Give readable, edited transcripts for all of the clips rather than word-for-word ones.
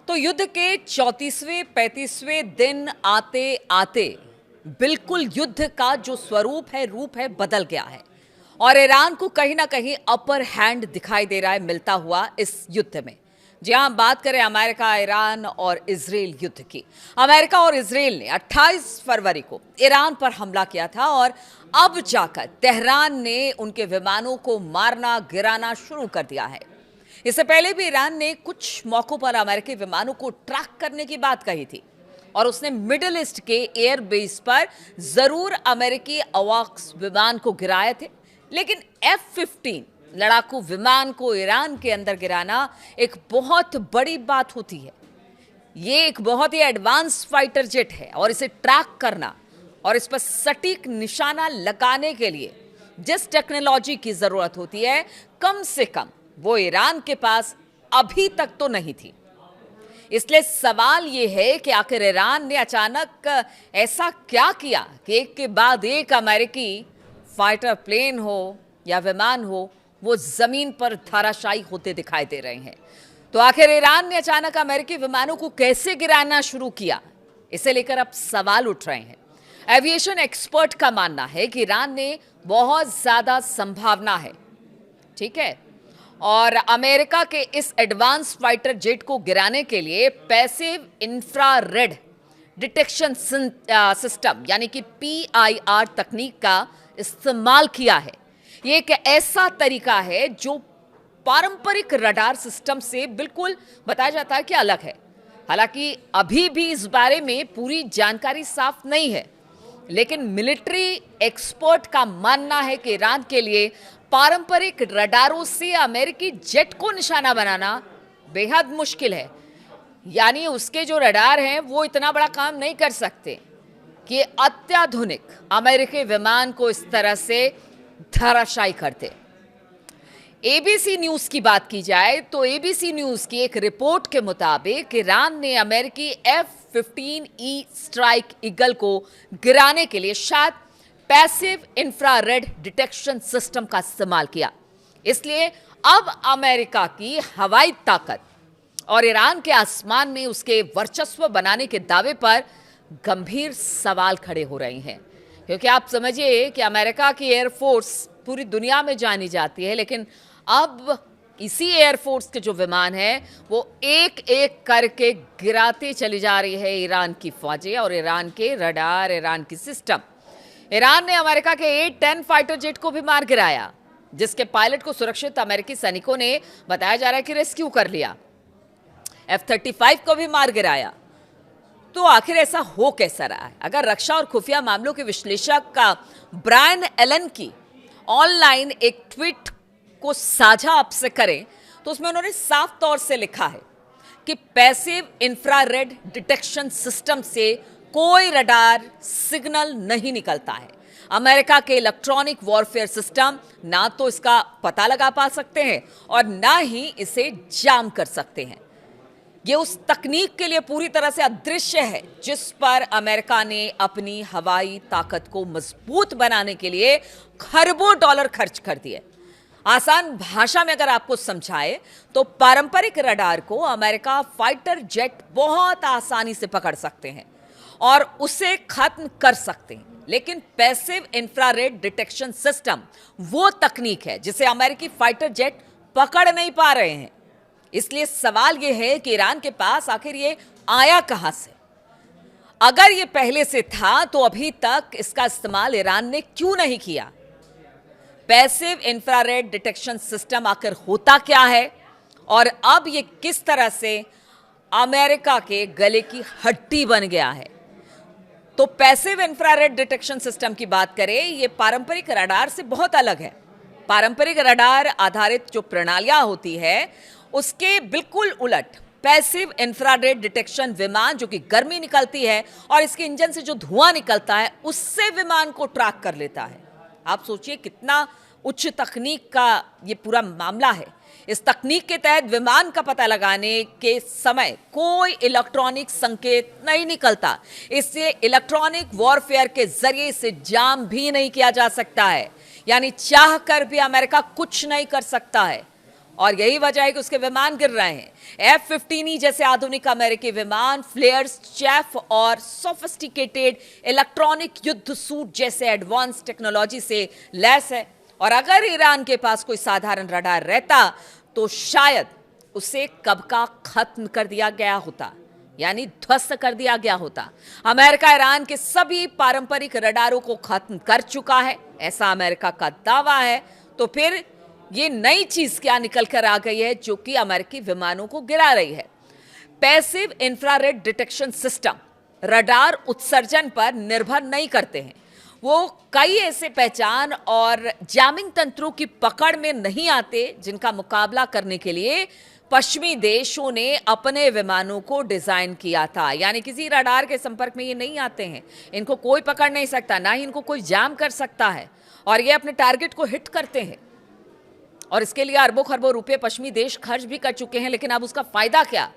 तो युद्ध के 34वें 35वें दिन आते आते बिल्कुल युद्ध का जो स्वरूप है, रूप है, बदल गया है और ईरान को कहीं ना कहीं अपर हैंड दिखाई दे रहा है मिलता हुआ इस युद्ध में। जी हाँ, बात करें अमेरिका, ईरान और इजराइल युद्ध की। अमेरिका और इजराइल ने 28 फरवरी को ईरान पर हमला किया था और अब जाकर तेहरान ने उनके विमानों को मारना गिराना शुरू कर दिया है। इससे पहले भी ईरान ने कुछ मौकों पर अमेरिकी विमानों को ट्रैक करने की बात कही थी और उसने मिडिल ईस्ट के एयर बेस पर जरूर अमेरिकी अवाक्स विमान को गिराए थे, लेकिन F-15 लड़ाकू विमान को ईरान के अंदर गिराना एक बहुत बड़ी बात होती है। ये एक बहुत ही एडवांस फाइटर जेट है और इसे ट्रैक करना और इस पर सटीक निशाना लगाने के लिए जिस टेक्नोलॉजी की जरूरत होती है, कम से कम वो ईरान के पास अभी तक तो नहीं थी। इसलिए सवाल ये है कि आखिर ईरान ने अचानक ऐसा क्या किया कि एक के बाद एक अमेरिकी फाइटर प्लेन हो या विमान हो, वो जमीन पर धराशायी होते दिखाई दे रहे हैं। तो आखिर ईरान ने अचानक अमेरिकी विमानों को कैसे गिराना शुरू किया, इसे लेकर अब सवाल उठ रहे हैं। एविएशन एक्सपर्ट का मानना है कि ईरान ने बहुत ज्यादा संभावना है, ठीक है, और अमेरिका के इस एडवांस फाइटर जेट को गिराने के लिए पैसिव इंफ्रारेड डिटेक्शन सिस्टम यानी कि PIR तकनीक का इस्तेमाल किया है। ये एक ऐसा तरीका है जो पारंपरिक रडार सिस्टम से बिल्कुल बताया जाता है कि अलग है। हालांकि अभी भी इस बारे में पूरी जानकारी साफ नहीं है, लेकिन मिलिट्री एक्सपर्ट का मानना है कि ईरान के लिए पारंपरिक रडारों से अमेरिकी जेट को निशाना बनाना बेहद मुश्किल है। यानी उसके जो रडार हैं वो इतना बड़ा काम नहीं कर सकते कि अत्याधुनिक अमेरिकी विमान को इस तरह से धराशायी करते। ABC न्यूज की बात की जाए तो ABC न्यूज की एक रिपोर्ट के मुताबिक ईरान ने अमेरिकी F-15E स्ट्राइक ईगल को गिराने के लिए शायद पैसिव इंफ्रारेड डिटेक्शन सिस्टम का इस्तेमाल किया। इसलिए अब अमेरिका की हवाई ताकत और ईरान के आसमान में उसके वर्चस्व बनाने के दावे पर गंभीर सवाल खड़े हो रहे हैं, क्योंकि आप समझिए कि अमेरिका की एयरफोर्स पूरी दुनिया में जानी जाती है, लेकिन अब इसी एयरफोर्स के जो विमान हैं वो एक एक करके गिराते चली जा रही है ईरान की फौजें और ईरान के रडार, ईरान की सिस्टम। ईरान ने अमेरिका के A-10 फाइटर जेट को भी मार गिराया, जिसके पायलट को सुरक्षित अमेरिकी सैनिकों ने बताया जा रहा है कि रेस्क्यू कर लिया। F-35 को भी मार गिराया। तो आखिर ऐसा हो कैसा रहा है? अगर रक्षा और खुफिया मामलों के विश्लेषक का ब्रायन एलन की ऑनलाइन एक ट्वीट को साझा आपसे करें तो उसमें उन्होंने साफ तौर से लिखा है कि पैसिव इंफ्रारेड डिटेक्शन सिस्टम से कोई रडार सिग्नल नहीं निकलता है। अमेरिका के इलेक्ट्रॉनिक वॉरफेयर सिस्टम ना तो इसका पता लगा पा सकते हैं और ना ही इसे जाम कर सकते हैं। ये उस तकनीक के लिए पूरी तरह से अदृश्य है जिस पर अमेरिका ने अपनी हवाई ताकत को मजबूत बनाने के लिए खरबों डॉलर खर्च कर दिए। आसान भाषा में अगर आपको समझाए तो पारंपरिक रडार को अमेरिका फाइटर जेट बहुत आसानी से पकड़ सकते हैं और उसे खत्म कर सकते हैं, लेकिन पैसिव इंफ्रारेड डिटेक्शन सिस्टम वो तकनीक है जिसे अमेरिकी फाइटर जेट पकड़ नहीं पा रहे हैं। इसलिए सवाल यह है कि ईरान के पास आखिर ये आया कहां से? अगर ये पहले से था तो अभी तक इसका इस्तेमाल ईरान ने क्यों नहीं किया? पैसिव इंफ्रारेड डिटेक्शन सिस्टम आखिर होता क्या है और अब ये किस तरह से अमेरिका के गले की हड्डी बन गया है? तो पैसिव इंफ्रारेड डिटेक्शन सिस्टम की बात करें, ये पारंपरिक रडार से बहुत अलग है। पारंपरिक रडार आधारित जो प्रणालियां होती है उसके बिल्कुल उलट पैसिव इंफ्रारेड डिटेक्शन विमान, जो कि गर्मी निकलती है और इसके इंजन से जो धुआं निकलता है उससे विमान को ट्रैक कर लेता है। आप सोचिए कितना उच्च तकनीक का ये पूरा मामला है। इस तकनीक के तहत विमान का पता लगाने के समय कोई इलेक्ट्रॉनिक संकेत नहीं निकलता। इससे इलेक्ट्रॉनिक वॉरफेयर के जरिए इसे जाम भी नहीं किया जा सकता है, यानी चाह कर भी अमेरिका कुछ नहीं कर सकता है। और यही वजह है कि उसके विमान गिर रहे हैं। F-15E जैसे आधुनिक अमेरिकी विमान फ्लेयर्स, चैफ और सोफिस्टिकेटेड इलेक्ट्रॉनिक युद्ध सूट जैसे एडवांस टेक्नोलॉजी से लैस है। और अगर ईरान के पास कोई साधारण रडार रहता तो शायद उसे कब का खत्म कर दिया गया होता, यानी ध्वस्त कर दिया गया होता। अमेरिका ईरान के सभी पारंपरिक रडारों को खत्म कर चुका है, ऐसा अमेरिका का दावा है। तो फिर ये नई चीज क्या निकल कर आ गई है जो कि अमेरिकी विमानों को गिरा रही है? Passive infrared detection system radar उत्सर्जन पर निर्भर नहीं करते हैं। वो कई ऐसे पहचान और जैमिंग तंत्रों की पकड़ में नहीं आते जिनका मुकाबला करने के लिए पश्चिमी देशों ने अपने विमानों को डिजाइन किया था। यानी किसी रडार के संपर्क में ये नहीं आते हैं, इनको कोई पकड़ नहीं सकता, ना ही इनको कोई जाम कर सकता है, और ये अपने टारगेट को हिट करते हैं। और इसके लिए अरबों खरबों रुपए पश्चिमी देश खर्च भी कर चुके हैं, लेकिन अब उसका फायदा क्या,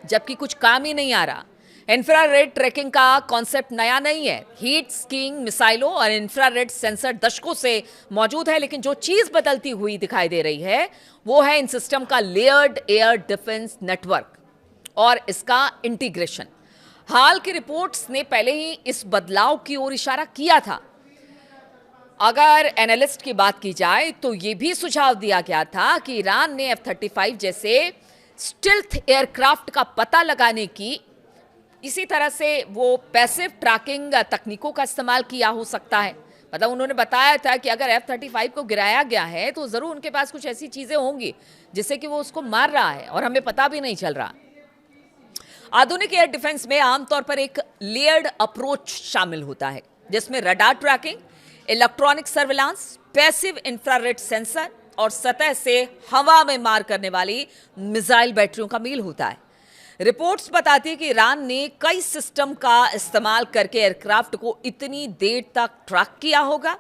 जबकि कुछ काम ही नहीं आ रहा। इंफ्रारेड ट्रैकिंग का कॉन्सेप्ट नया नहीं है। हीट स्कीइंग मिसाइलों और इंफ्रारेड सेंसर दशकों से मौजूद है, लेकिन जो चीज बदलती हुई दिखाई दे रही है वो है इन सिस्टम का लेयर्ड एयर डिफेंस नेटवर्क और इसका इंटीग्रेशन। हाल की रिपोर्ट्स ने पहले ही इस बदलाव की ओर इशारा किया था। अगर एनालिस्ट की बात की जाए तो यह भी सुझाव दिया गया था कि ईरान ने F-35 जैसे स्टिल्थ एयरक्राफ्ट का पता लगाने की, इसी तरह से वो पैसिव ट्रैकिंग तकनीकों का इस्तेमाल किया हो सकता है। मतलब उन्होंने बताया था कि अगर F-35 को गिराया गया है तो जरूर उनके पास कुछ ऐसी चीजें होंगी जिससे कि वो उसको मार रहा है और हमें पता भी नहीं चल रहा। आधुनिक एयर डिफेंस में आमतौर पर एक लेयर्ड अप्रोच शामिल होता है, जिसमें radar tracking, electronic surveillance, passive infrared sensor और सतह से हवा में मार करने वाली मिसाइल बैटरियों का मेल होता है। रिपोर्ट्स बताती है कि ईरान ने कई सिस्टम का इस्तेमाल करके एयरक्राफ्ट को इतनी देर तक ट्रैक किया होगा,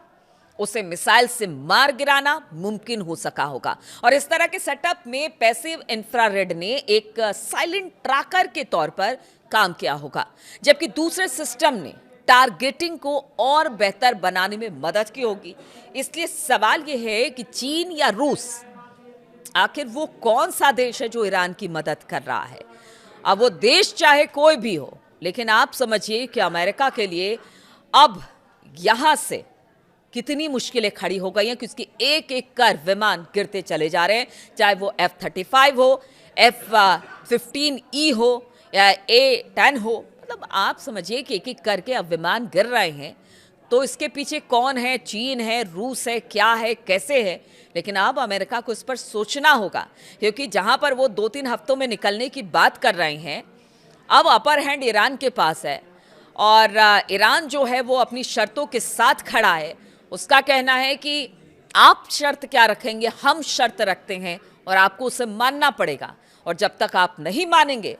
उसे मिसाइल से मार गिराना मुमकिन हो सका होगा। और इस तरह के सेटअप में पैसिव इंफ्रारेड ने एक साइलेंट ट्रैकर के तौर पर काम किया होगा, जबकि दूसरे सिस्टम ने टारगेटिंग को और बेहतर बनाने में मदद की होगी। इसलिए सवाल यह है कि चीन या रूस, आखिर वो कौन सा देश है जो ईरान की मदद कर रहा है? अब वो देश चाहे कोई भी हो, लेकिन आप समझिए कि अमेरिका के लिए अब यहां से कितनी मुश्किलें खड़ी हो गई हैं कि उसकी एक एक कर विमान गिरते चले जा रहे हैं, चाहे वो F-35 हो, F-15E हो या A-10 हो। मतलब आप समझिए कि एक एक करके अब विमान गिर रहे हैं। तो इसके पीछे कौन है? चीन है, रूस है, क्या है, कैसे है? लेकिन अब अमेरिका को इस पर सोचना होगा, क्योंकि जहां पर वो 2-3 हफ्तों में निकलने की बात कर रहे हैं, अब अपर हैंड ईरान के पास है। और ईरान जो है वो अपनी शर्तों के साथ खड़ा है। उसका कहना है कि आप शर्त क्या रखेंगे, हम शर्त रखते हैं और आपको उसे मानना पड़ेगा। और जब तक आप नहीं मानेंगे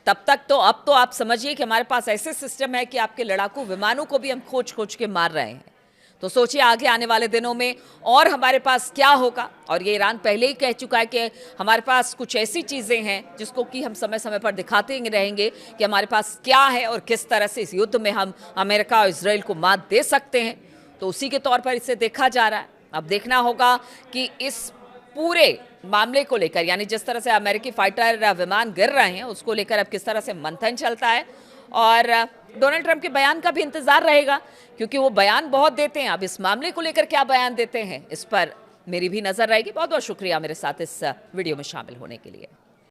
तब तक तो अब तो आप समझिए कि हमारे पास ऐसे सिस्टम है कि आपके लड़ाकू विमानों को भी हम खोज खोज के मार रहे हैं। तो सोचिए आगे आने वाले दिनों में और हमारे पास क्या होगा। और ये ईरान पहले ही कह चुका है कि हमारे पास कुछ ऐसी चीज़ें हैं जिसको कि हम समय समय पर दिखाते रहेंगे कि हमारे पास क्या है और किस तरह से इस युद्ध में हम अमेरिका और इजराइल को मात दे सकते हैं। तो उसी के तौर पर इसे देखा जा रहा है। अब देखना होगा कि इस पूरे मामले को लेकर, यानी जिस तरह से अमेरिकी फाइटर विमान गिर रहे हैं उसको लेकर अब किस तरह से मंथन चलता है। और डोनाल्ड ट्रंप के बयान का भी इंतजार रहेगा, क्योंकि वो बयान बहुत देते हैं। अब इस मामले को लेकर क्या बयान देते हैं, इस पर मेरी भी नजर रहेगी। बहुत बहुत शुक्रिया मेरे साथ इस वीडियो में शामिल होने के लिए।